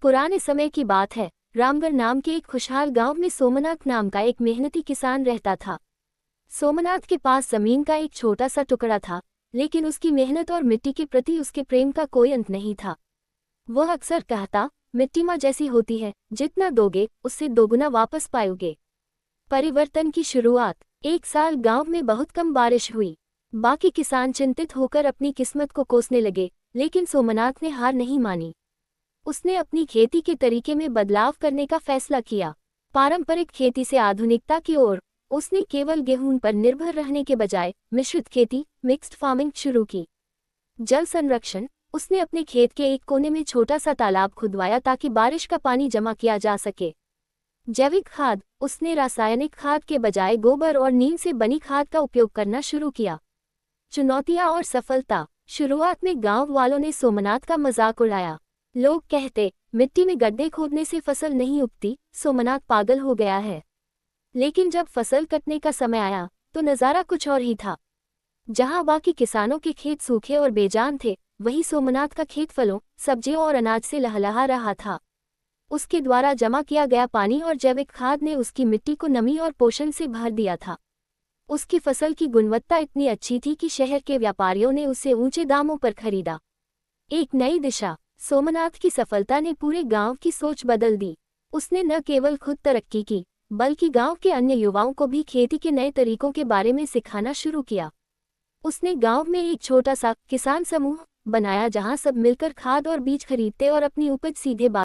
पुराने समय की बात है। रामगढ़ नाम के एक खुशहाल गांव में सोमनाथ नाम का एक मेहनती किसान रहता था। सोमनाथ के पास जमीन का एक छोटा सा टुकड़ा था, लेकिन उसकी मेहनत और मिट्टी के प्रति उसके प्रेम का कोई अंत नहीं था। वह अक्सर कहता, मिट्टी माँ जैसी होती है, जितना दोगे उससे दोगुना वापस पाओगे। परिवर्तन की शुरुआत। एक साल गांव में बहुत कम बारिश हुई। बाकी किसान चिंतित होकर अपनी किस्मत को कोसने लगे, लेकिन सोमनाथ ने हार नहीं मानी। उसने अपनी खेती के तरीके में बदलाव करने का फैसला किया। पारंपरिक खेती से आधुनिकता की ओर उसने केवल गेहूं पर निर्भर रहने के बजाय मिश्रित खेती मिक्स्ड फार्मिंग शुरू की। जल संरक्षण। उसने अपने खेत के एक कोने में छोटा सा तालाब खुदवाया ताकि बारिश का पानी जमा किया जा सके। जैविक खाद। उसने रासायनिक खाद के बजाय गोबर और नीम से बनी खाद का उपयोग करना शुरू किया। चुनौतियां और सफलता। शुरुआत में गांव वालों ने सोमनाथ का मजाक उड़ाया। लोग कहते, मिट्टी में गड्ढे खोदने से फसल नहीं उगती, सोमनाथ पागल हो गया है। लेकिन जब फसल कटने का समय आया तो नज़ारा कुछ और ही था। जहां बाकी किसानों के खेत सूखे और बेजान थे, वहीं सोमनाथ का खेत फलों, सब्जियों और अनाज से लहलहा रहा था। उसके द्वारा जमा किया गया पानी और जैविक खाद ने उसकी मिट्टी को नमी और पोषण से भर दिया था। उसकी फसल की गुणवत्ता इतनी अच्छी थी कि शहर के व्यापारियों ने उसे ऊंचे दामों पर खरीदा। एक नई दिशा। सोमनाथ की सफलता ने पूरे गांव की सोच बदल दी। उसने न केवल खुद तरक्की की, बल्कि गांव के अन्य युवाओं को भी खेती के नए तरीकों के बारे में सिखाना शुरू किया। उसने गांव में एक छोटा सा किसान समूह बनाया जहां सब मिलकर खाद और बीज खरीदते और अपनी उपज सीधे